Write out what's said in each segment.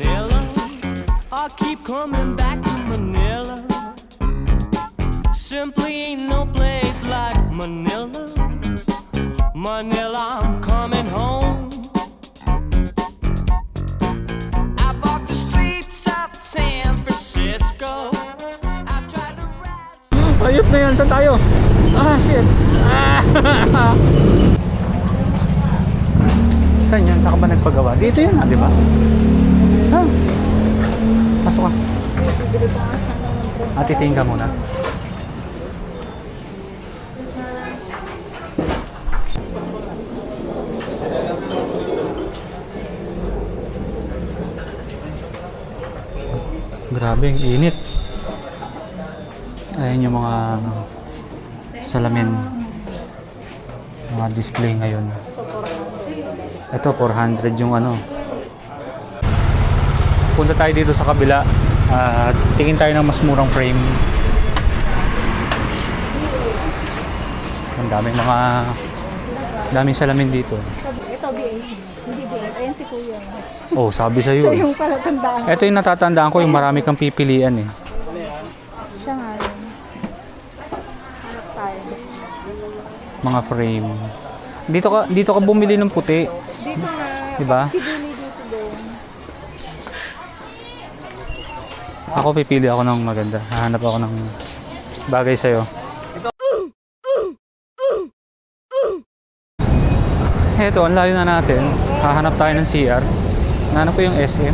Manila. I keep coming back to Manila. Simply ain't no place like Manila. Manila, I'm coming home. I walk the streets of San Francisco. I tried to ride. Ayop na yan, saan tayo? Ah, shit. Ah. Saan yan? Saan ka ba nagpagawa? Dito yan di ba? Ha? Pasok ka. Titingin ka muna. Grabe, ang init. Ayan yung mga salamin, mga display ngayon. Ito 400 yung ano. Punta tayo dito sa kabila at tingin tayo ng mas murang frame. Ang daming salamin dito. Ito, B8. Hindi B8. Ayan si Kuya. Oh, sabi sa'yo. Siya yung palatandaan. Ito yung natatandaan ko, yung marami kang pipilian eh. Siya nga yun. Hanap tayo. Mga frame. Dito ka bumili ng puti. Dito nga. Diba? Si Billy dito doon. Ako pipili ako ng maganda. Hahanap ako ng bagay sa'yo. Eto, ang layo na natin. Hahanap tayo ng CR. Nahanap ko yung SM.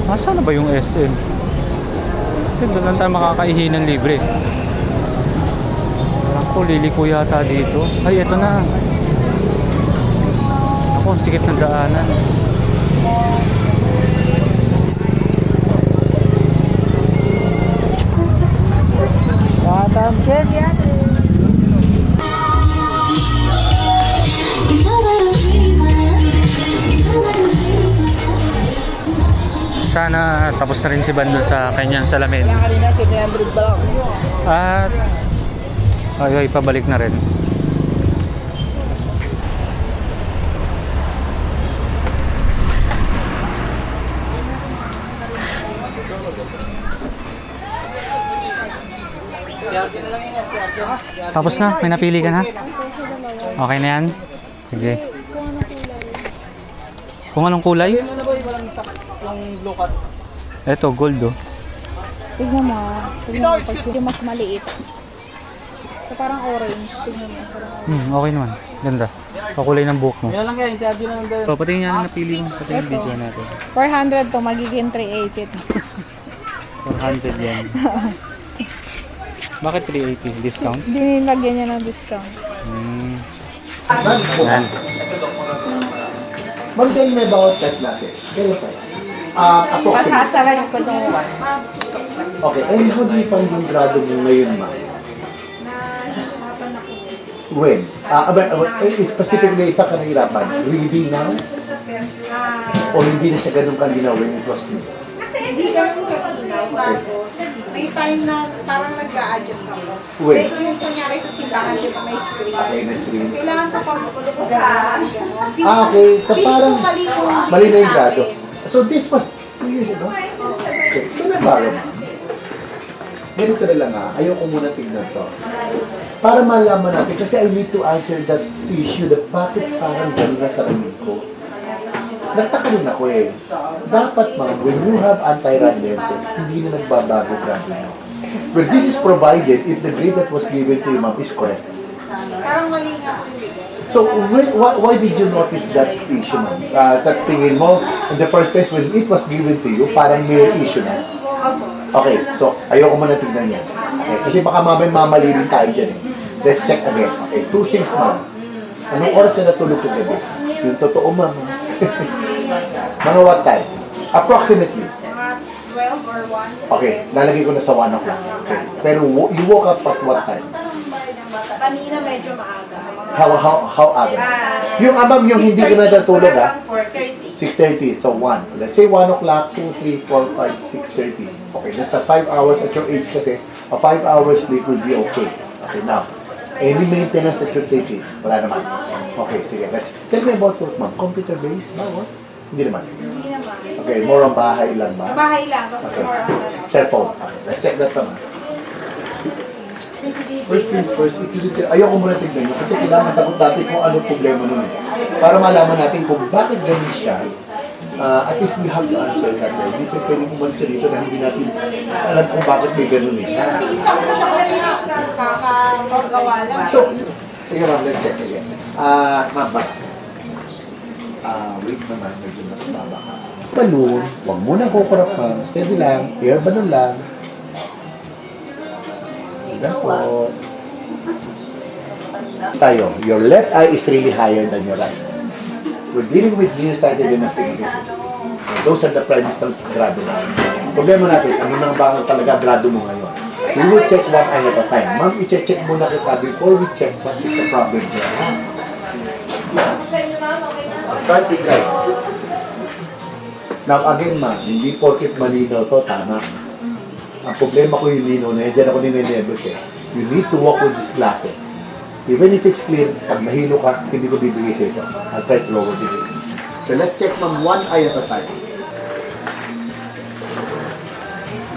Nasaan na ba yung SM? Kasi doon lang tayo makakaihi ng libre. Parang ko, liliko yata dito. Ay, eto na. Ako, ang sikip ng daanan. Good, yeah. Sana tapos na rin si Bandol sa kanyang salamin. Kanina, 700 ba lang? At ay, pabalik na rin. Tapos na? May napili ka na? Okay na yan? Sige. Kung anong kulay? Ano ba yung walang sak yung blue cut? Eto, gold oh. Tignan mo. Tignan mo. Pag yung mas maliit. So, parang orange. Tignan mo. Parang orange. Okay naman. Ganda. Pakulay ng buhok mo. Yan lang yan, interview lang tayo. So, pati nga na napili mo. Pati yung video natin. 400 to. Magiging 380 to. 400 yan. Bakit 380? Discount? Dinilagyan niya ng discount. Yan. Ma'am, tell me about that classes. Kailan pa yan? Approximately. Pasasara yung kulungan. Okay, and how do you find yung grado mo ngayon, ma'am? When? Specifically sa kanirapan, will it be now? O hindi na siya ganun kalinaw when it was new? Kasi hindi ganun kalinaw. Tapos, may time na parang nag-a-adjust ako. Wait. Like yung kunyari sa simbahan, di ba may screen? Okay, na screen. Kailangan ko pang gano'n. Okay. So parang mali na yung grado. grado. So this was 2 years ago? Okay. Ito na bago. Ganito na lang ayoko muna tignan to. Para malaman natin, kasi I need to answer that issue that bakit parang gano'n na sa ramin ko. Nagtaka rin ako eh. Dapat ma'am, when you have anti-rad lenses, hindi na nagbabago grado nyo. Well, this is provided if the grade that was given to you ma'am is correct. Parang mali nga ako yung So, why did you notice that issue ma'am? That tingin mo, in the first place, when it was given to you, parang may issue na. Okay, so ayoko muna tignan yan. Okay, kasi baka mamay mamali rin tayo dyan eh. Let's check again. Okay, 2 things ma'am. Anong oras na natulog ka gabi? Yung totoo ma'am. Mga what time? Approximately. mga 12 or 1. Okay, lalagay ko na sa 1 o'clock. Okay. Pero you woke up at what time? Kanina medyo maaga. How aga? Yung ma'am, yung hindi ka na natulog 4:30. 6:30. So 1. Let's say 1 o'clock, 2, 3, 4, 5, 6:30. Okay, that's a 5 hours at your age kasi. A 5 hours sleep will be okay. Okay, now. Any maintenance that you're taking? Wala naman. Okay, sige. Tell me about work, ma'am. Computer-based ba? What? Hindi naman. Hindi naman. Okay, more on bahay lang ba? Bahay lang, tapos Okay. more on ano. Cellphone. Okay, let's check that naman. First things first, ayoko muna tignan nyo kasi kailangan sagot natin kung anong problema nun eh. Para malaman natin kung bakit ganun siya, at least we have to answer that. Hindi pa pwedeng umalis ka dito na hindi natin alam kung bakit may ganun eh. Isa ko siya kasi kakagawa lang. So, sige ma'am, let's check again. Ma'am, wait naman, medyo nasababa ka. Balloon, huwag muna kukurap ma'am, steady lang, air balloon lang. Ganun po. Tayo, your left eye is really higher than your right. We're dealing with nearsighted and astigmatism. Those are the primary grado na. Problema natin, ano nang ba talaga grado mo ngayon? We will check one eye at a time. Ma'am, i-check muna kita before we check what is the problem there. I'll start with right. Now again ma'am, hindi porket malinaw to, tama. Ang problema ko yung linaw na yan, dyan ako ninenervous eh. You need to walk with these glasses. Even if it's clear, pag mahilo ka, hindi ko bibigay sa ito. I'll try to lower the rate. So let's check from one eye at a time.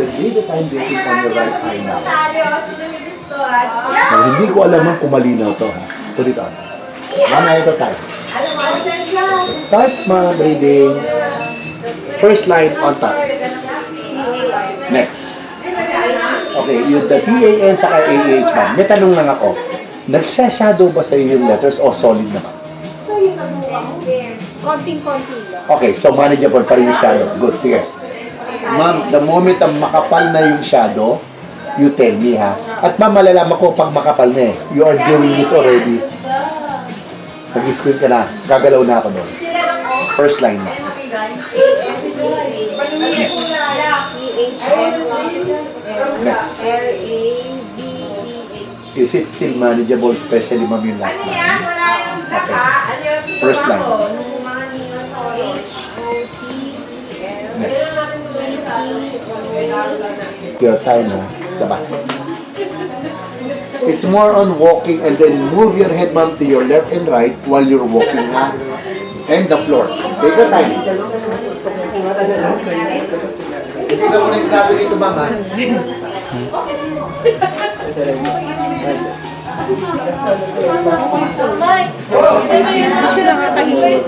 The day that I'm getting on your right eye now. Now, hindi ko alam kung malinaw to ha. Put it on. One eye at a time. So start mga breathing. First line on top. Next. Okay, yung the PAN sa AH ba? May tanong lang ako. Nagsha-shadow ba sa iyo yung letters o solid naman? Konting-konti lang. Okay, so manageable pa rin yung shadow. Good, sige. Ma'am, the moment ang makapal na yung shadow, you tell me ha. At ma'am, malalaman ko pag makapal na eh. You are doing this already. Nag-screen ka na. Gagalaw na ako doon. First line na. Next. Is it still manageable, especially ma'am yung last line? Okay. First line. Next. Your time na. Labas. It's more on walking and then move your head ma'am to your left and right while you're walking ha. And the floor. Take your time. Hindi ka muna yung grado dito ma'am ha. Hindi siya nakakahihis.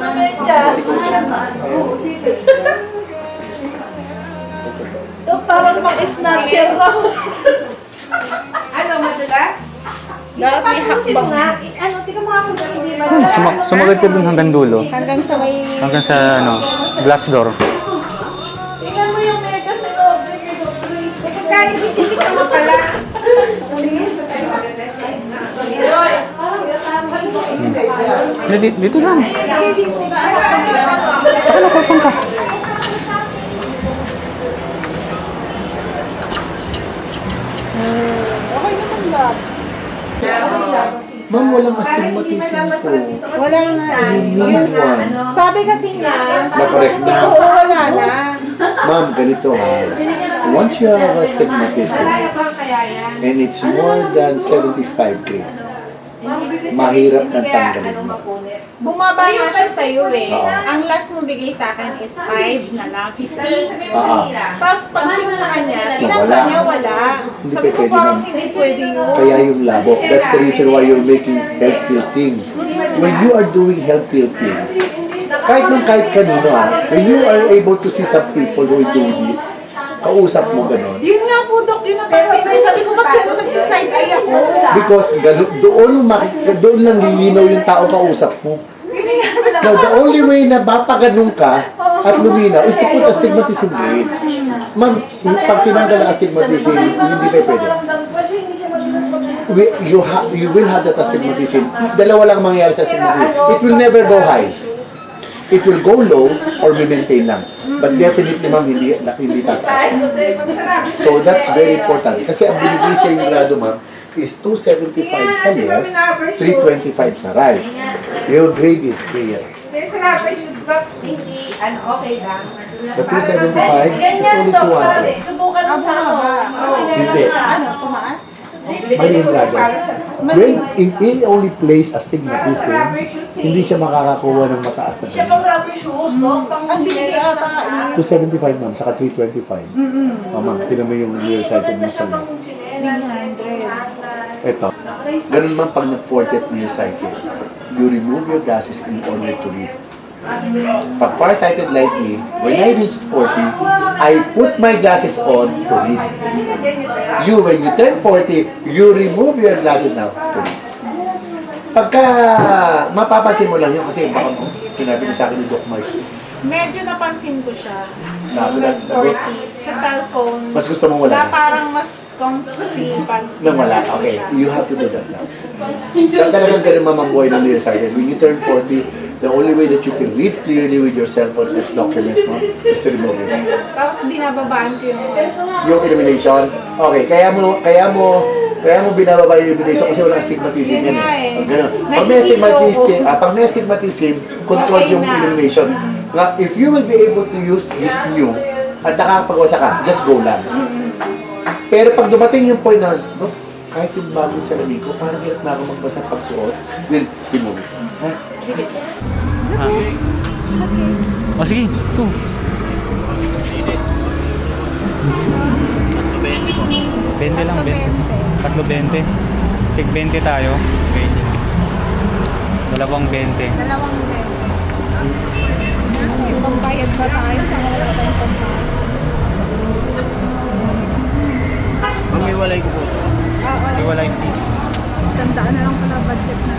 Parang mag-snatcher lang. Ano, madulas? Dapat may hakbang. Ano, tika mo ako dyan, hindi madulas. Sumagat ka dun hanggang dulo. Hanggang sa may... Hanggang sa glass door. Tingnan mo yung mega sa loob. Pagkaling bisibis ano pala. Dito lang. Saka nakulpang ka. Okay naman ba? Ma'am, walang astigmatism po. Wala nga. Yun one. Sabi kasi niya, Na-correct na. oo, wala na. Ma'am, ganito ha. Once you have astigmatism and it's more than 75 grade, mahirap na tanggalin mo. Bumaba na siya sa'yo eh. Oo. Ang last mo bigay sa akin is 5 na lang, 50. Tapos pagdating sa kanya, tinanggal Wala. niya, wala. Hindi Sabi ko pwede parang nun. hindi pwede yun. Kaya yung labo. That's the reason why you're making health tilting. When you are doing health tilting, kahit kanino ha, when you are able to see some people who do this, kausap mo ganon. Yun nga po, Dok, yun ang kasi. Sabi ko, ba't gano'n nagsiside eye ako? Because doon lang lilinaw yung tao kausap mo. Now, the only way na bapaganong ka at luminaw is to put astigmatism grade. Ma'am, pag tinanggal ang astigmatism, hindi pa pwede. You will have that astigmatism. Dalawa lang mangyayari sa astigmatism. It will never go high. It will go low or may maintain lang. But definitely, ma'am, hindi tataas. So, that's very important. Kasi ang binigay sa yung grado, ma'am, is 275 sa left, 325 sa right. Your grade is clear. Sa rapid but hindi, okay lang. The 275 is only 200. Subukan mo sa ako. Hindi. Ano, tumaas? Mali yung brother. When in only place astigmatism, hindi siya makakakuha ng mataas na Siya grade. pang rubber shoes, no? Pang Ang binili ata 275 ma'am, saka 325. Ma'am, tinan mo yung nearsighted mo sa left. 300. Ito. Ganun man pag nag-40th nearsighted, you remove your glasses in order to read. Pag farsighted like me, when I reached 40, I put my glasses on to read. You, when you turn 40, you remove your glasses now to read. Pagka mapapansin mo lang yun kasi baka sinabi mo sa akin ni Doc Mark, Medyo napansin ko siya. Na- Nung nag-40. Sa cellphone. mas gusto mong wala. Na parang mas comfy pag Nang wala, okay. You have to do that now. Talagang ganun mamamboy ng nearsighted. When you turn 40, the only way that you can read clearly with your cellphone as documents mo is to remove it. Tapos binababaan ko Yung illumination, okay, kaya mo binababa yung illumination kasi walang astigmatism Yun yan nga eh. eh. Ganun. Pag may astigmatism, control Okay yung na. illumination. Nga, if you will be able to use this new at nakakapagwasa ka, just go lang. Pero pag dumating yung point na, no, kahit yung bagong salamin ko, parang hirap na ako magbasa pagsuot, will remove it. Ha? O sige, 2. 20 lang, 20. 3.20. Tig 20 tayo. Dalawang 20. Dalawang bed. May pambayad ba tayo? Saka wala tayong pambayad. Mamiwalay ko po. Iwala yung piece. 100 na lang pala budget na.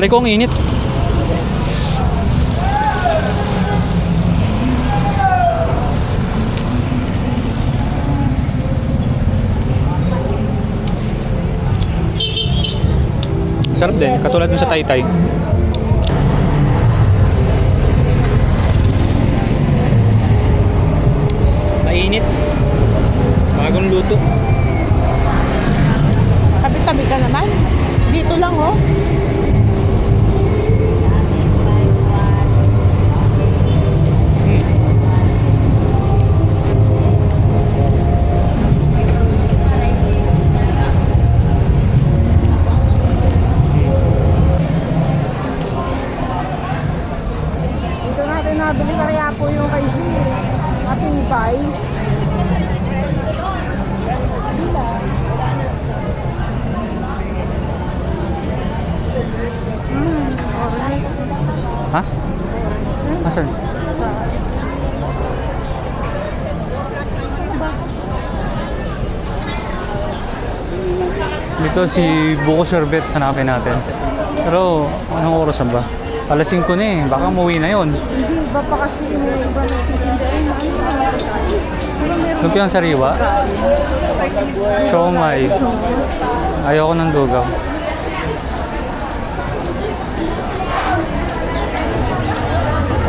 Aray ko, ang init. Sarap din, katulad mo sa Taytay. Mainit. Bagong luto. Tabi-tabi ka naman. Dito lang oh. Dito natin nabili kaya po yung kay Z. Matibay. Ha? Asan? Dito si Buko Sherbet, hanapin natin. Pero anong oras na ba? Alas 5 na eh, baka umuwi na yon. Hindi ba pa kasi may iba na titindahin na Lumpiang sariwa? Siomay. Ayoko ng lugaw.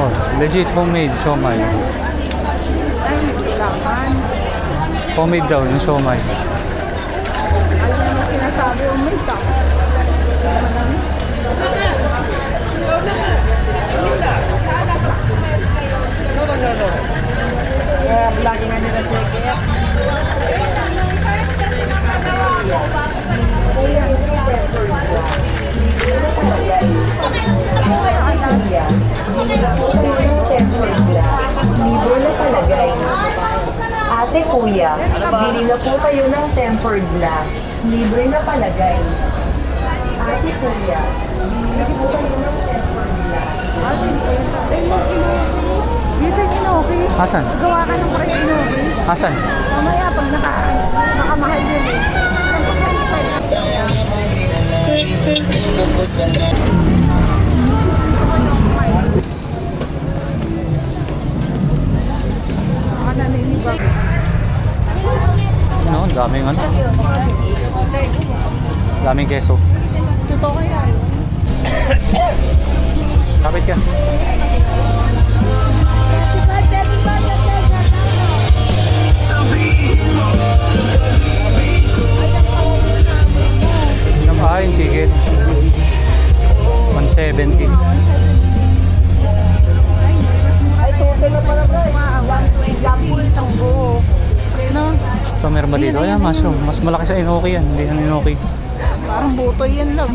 Oh, legit homemade siomay. Homemade daw yung siomay. Ayun naman sinasabi yung may tao. Kaya lagi nga nila siya kaya. Libre na palagay. Ate kuya, bili na po kayo ng tempered glass. Libre na palagay. Ate kuya, bili na po kayo ng tempered glass. Dito yung inoki. Asan? Gawa ka ng parang inoki. Asan? Mamaya pag nakamahal yun eh. Baka naniniba. No, daming ano. Daming keso. Totoo kaya yun. Kapit ka. Yung chicken. 170. Ay, total na pala bro. 120 lang po isang buo. No? So meron ba dito? Ayan, mushroom. Mas malaki sa inoki yan. Hindi yan inoki. Parang buto yan lang.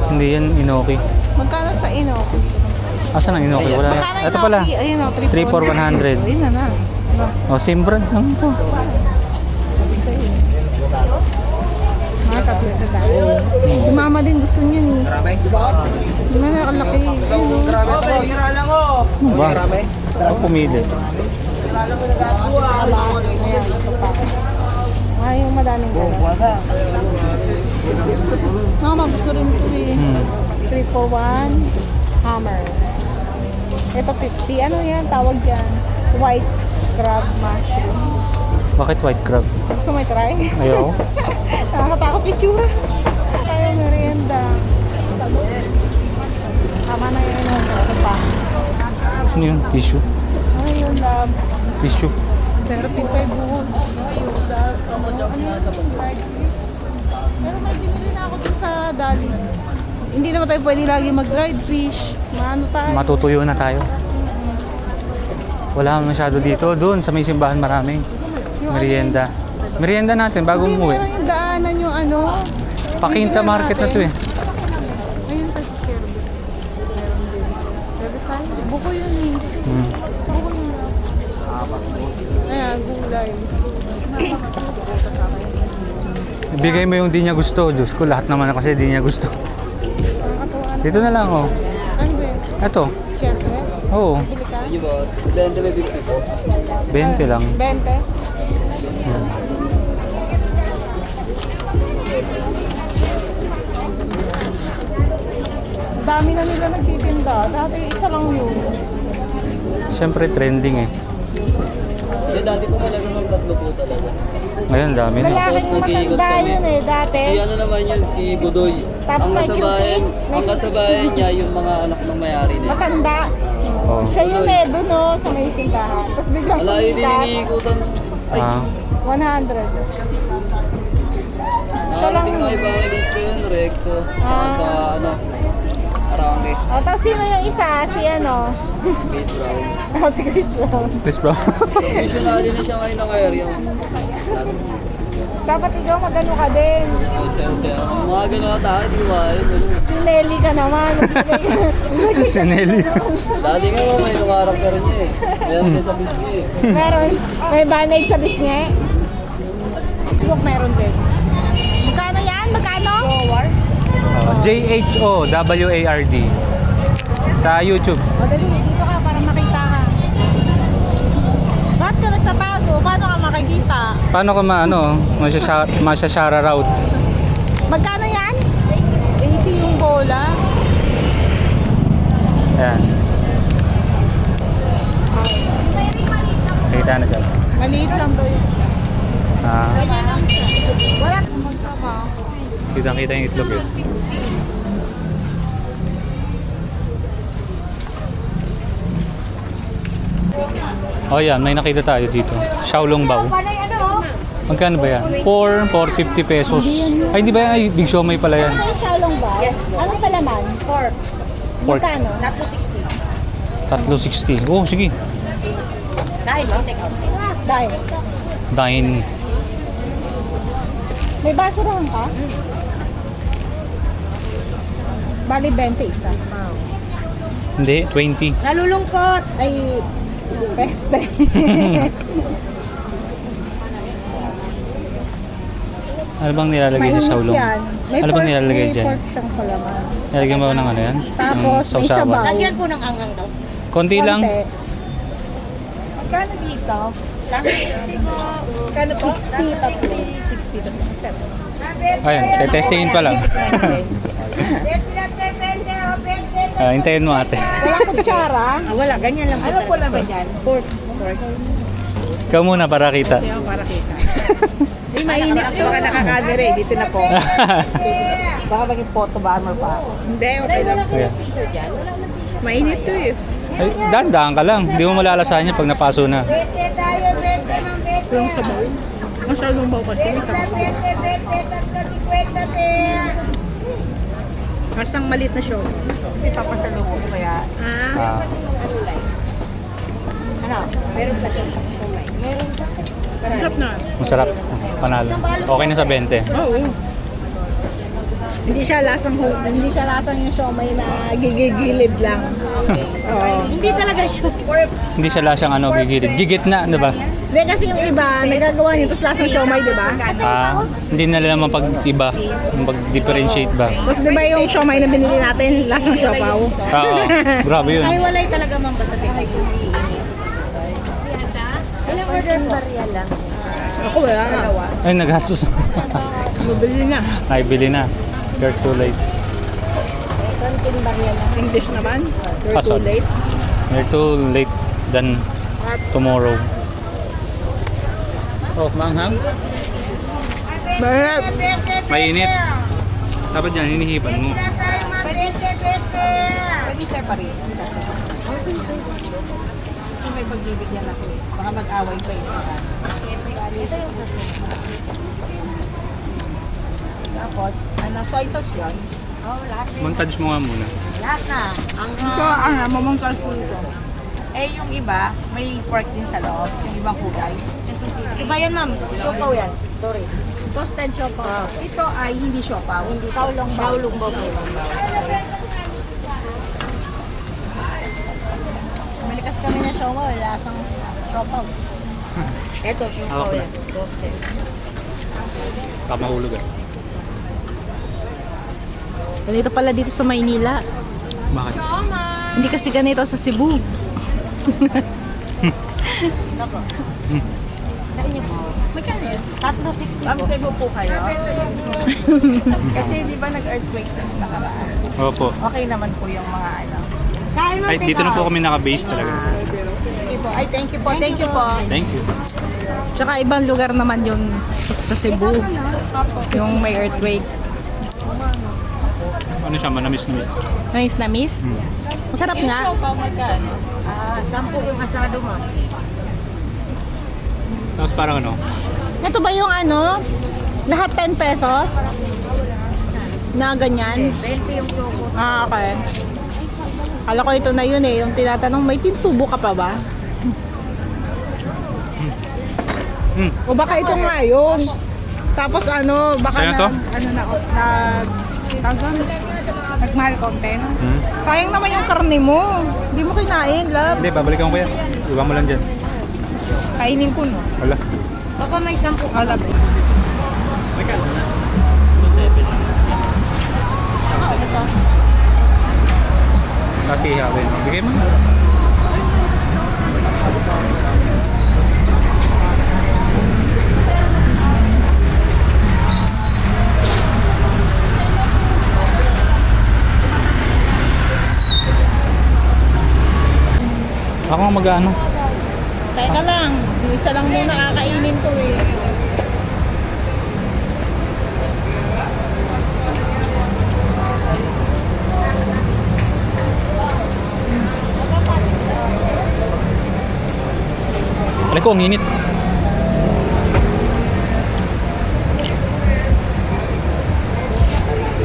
Hindi yan inoki. Magkano sa Inoki? Asan ang inoki? Wala. Magkano Ito pala. Inoki? Ayun o, 3 for 100. Ayun na na. O, same brand lang ito. Mga tatlo sa dahil. Si mama din gusto niya ni. Di ba nakalaki? Ayun o. Ano ba? Ako pumili. Ay, yung madaling gano'n. Mama, gusto rin ito eh. 3 for 1 hammer. Ito 50. Ano yan? Tawag yan. White crab mushroom. Bakit white crab? Gusto mo i-try? Ayaw. Nakakatakot yung tsura. Kaya merienda. Tama na yun. Ito pa. Ano yun? Tissue? Ano yun, love? Tissue. 35 buhon. Ano yun? Fried fish. Pero may binili na ako dun sa Dali. Hindi naman tayo pwede lagi mag-dried fish. Maano tayo? Matutuyo na tayo. Wala masyado dito. Doon sa may simbahan marami. Yung Merienda. Merienda natin bago Hindi, umuwi. meron yung daanan yung ano. Pakinta Bibili market na natin. to eh. Ayun pa si Kirby. Meron din. Kirby tayo. Buko yun eh. Buko yun. Ayan, gulay. Ibigay mo yung di niya gusto. Diyos ko, lahat naman kasi di niya gusto. Nakakatuwa. Dito na lang oh. Ano ba yun? Ito. Siyempre. Oo. Bili ka? 20 lang. 20? Dami na nila nagtitinda. Dati isa lang yun. Siyempre trending eh. Dati po talaga ng tatlo po talaga. Ngayon dami na. Lalaki yung matanda yun eh, dati. Si ano naman yun, si Budoy. Tapos Ang may kasabayan, cutics, ang kasabayan niya yung mga anak ng may-ari na yun. Matanda. Oh. Siya yun eh, dun oh, sa may simbahan. Tapos biglang Wala yun din sumikat. iniikutan. Ay, Ah. 100. Siya lang narating na yun. iba kinis ko yun, recto. Ah. Sa ano, Arangke, Oh, tapos sino yung isa? Si ano? Base Brown. Oh, si Chris Brown. Chris bro. Usually na siya ngayon ng area. Dapat ikaw magano ka din. Mga gano'n tayo, di ba? Si Nelly ka naman. Si Nelly. Dati nga may lumarap ka rin niya eh. Meron din sa bisni eh. Meron. May bandage sa bisnge. Look, meron din. Magkano yan? Magkano? JHOWARD. Sa YouTube. O dali, dito ka para makita ka. Bakit ka nagtatago? Paano ka makikita? Paano ka masyashara route? Magkano yan? 80 yung bola. Ayan. Kita na siya. Maliit lang to yun. Ah, Ganyan lang siya. Wala kang magtrabaho. kitang-kita yung itlog eh. Oh yan, may nakita tayo dito. Xiaolong Bao. Magkano ba yan? 450 pesos. Ay, di ba yan? Ay, Big Siomai pala yan. Ano yung salong ba? Yes. Ano palaman? Pork. Magkano? 360. Oh, sige. Dahil. Dine. May basurahan ka? Bali 20 isa. Hindi, 20. Nalulungkot. Ay, peste. Ano bang nilalagay sa Mainit Xiaolong? yan. May Ano bang pork- nilalagay may dyan? pork siyang palaman. Nilalagyan mo ng ano yan? Tapos, Ng may sabaw. Lagyan po ng angang daw. Konti lang. Konti. Magkano dito? Magkano po? 60 tatlo. 60 to 7. Ayun, tetestingin pa lang. Hintayin mo ate. Wala kutsara. Wala, ganyan lang po. Ano po naman yan? Pork. Ikaw muna para kita. Para kita. Di mainit to. Baka nakakamera eh. Dito na po. Baka maging photo bomber pa ako. Hindi, okay lang. Ayan. Mainit to eh. Ay, dahan ka lang. Hindi mo malalasahan niya pag napaso na. Yung sabaw. Masyadong baw kasi. Masang maliit na show. Kasi papasalubong ko kaya. Ah, Ano? Meron ba ito? Meron ba? Sarap na. masarap. Panalo. Okay na sa 20. Oo. Hindi siya lasang yung siomay na gigigilid lang. Oo. Hindi talaga siya. Hindi siya lasang ano, gigilid. Gigit na, di ba? Hindi kasi yung iba, nagagawa niyo tapos lasang siomay, di ba? Ah, hindi na naman pag-iba. Yung pag-differentiate ba? Tapos di ba yung siomay na binili natin, lasang siopaw? Oo, grabe yun. Ay, walay talaga mang basta sa Ilang order barya lang. Ako wala na. Ay, nagastos. Mabili na. Ay, bili na. You're too late. Konting barya lang. English naman. You're Ah, too sorry. late. You're too late than tomorrow. Oh, manghang? Bakit? Mainit. Dapat yan, hinihipan mo. Pwede separate. Kasi may pagbibigyan ako eh. Baka mag-away pa eh. Tapos, soy sauce yun. Montage mo nga muna. Lahat na. Ito, mamangkal po ito. Eh, yung iba, may pork din sa loob. Yung ibang kulay. Iba yan, ma'am. Siopaw yan. Sorry. Toasted siopaw. Ito ay hindi siopaw. Hindi. Shaolong bao. Shaolong bao. Malikas kami na siopaw. Lasang siopaw. Ito, siopaw Hawak na. yan. Toasted. Baka mahulog ah. Ganito pala dito sa Maynila. Bakit? Hindi kasi ganito sa Cebu. Saan niyo po? Magkano yun? 360 Ma'am, po. Cebu po kayo. Kasi di ba nag-earthquake na nakaraan? Opo. Okay naman po yung mga ano. Kain mo, Ay, dito na po kami naka-base talaga. Ay, thank you po. Thank you po. Thank you. Tsaka ibang lugar naman yun sa Cebu. Yung may earthquake. Ano siya, manamis-namis. Nice na miss. Masarap nga. Siopaw magkano? 10 yung asado mo. Tapos parang ano, Ito ba yung ano? Lahat 10 pesos? Na ganyan? 20 yung choco. Ah, okay. Kala ko ito na yun eh. Yung tinatanong, may tintubo ka pa ba? O baka ito nga yun. Tapos ano, baka Sa'yo to? nagmahal konti, no? Sayang naman yung karne mo. Hindi mo kinain, love. hindi, babalikan ko yan. Iwan mo lang dyan. Kainin ko, no? Wala. Baka may 10 ka. Oh, love. Kasi ihawin. Bigay mo. Ako nga mag-ano. Teka lang. Yung isa lang muna kakainin ko eh. Alam ko, ang init.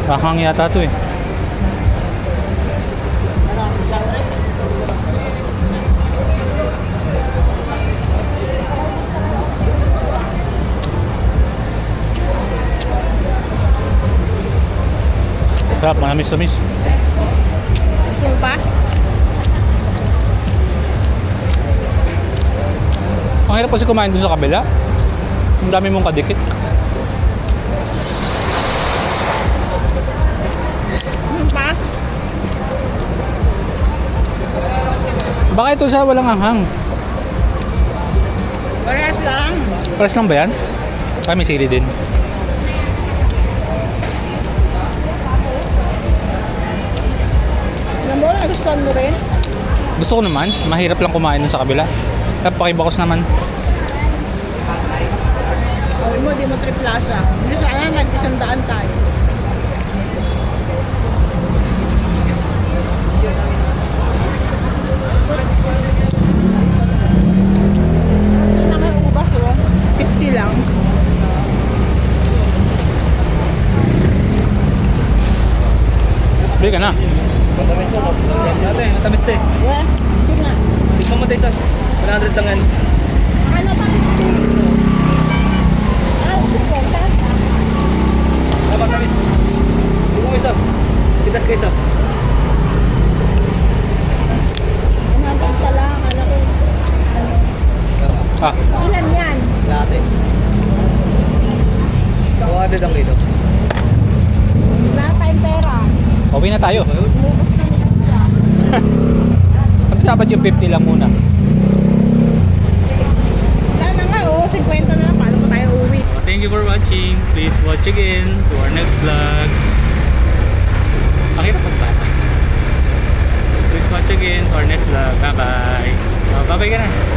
Kakang yata to eh. Sarap, manamis-namis. Gusto mo pa? Ang hirap kasi kumain dun sa kabila. Ang dami mong kadikit. Gusto pa? Baka ito sa walang anghang. Parehas lang. Pares lang ba yan? Ay, may sili din. Alam mo, nagustuhan mo rin? Gusto ko naman. Mahirap lang kumain dun sa kabila. Tapos pakibakos naman. Sabi mo, di mo trip plaza. Hindi sana, nag-100 tayo. Bili ka na. Matamis yun. Ate, matamis te. Yeah, hindi nga. Gusto mo te isa? 100 lang yan. Ano ba? Ah, suporta. Ah, matamis. Gusto mo isa? Titas ka isa. Ano isa lang, ano ko. Ah, Ilan yan? Latte. 200 lang dito. Wala tayong pera. uwi na tayo. Lubos na nila. Ano dapat yung 50 lang muna? Wala na nga, 50 na lang. Paano pa tayo uwi? Thank you for watching. Please watch again to our next vlog. Pakita pa ba? Please watch again to our next vlog. Bye-bye. Bye-bye ka na.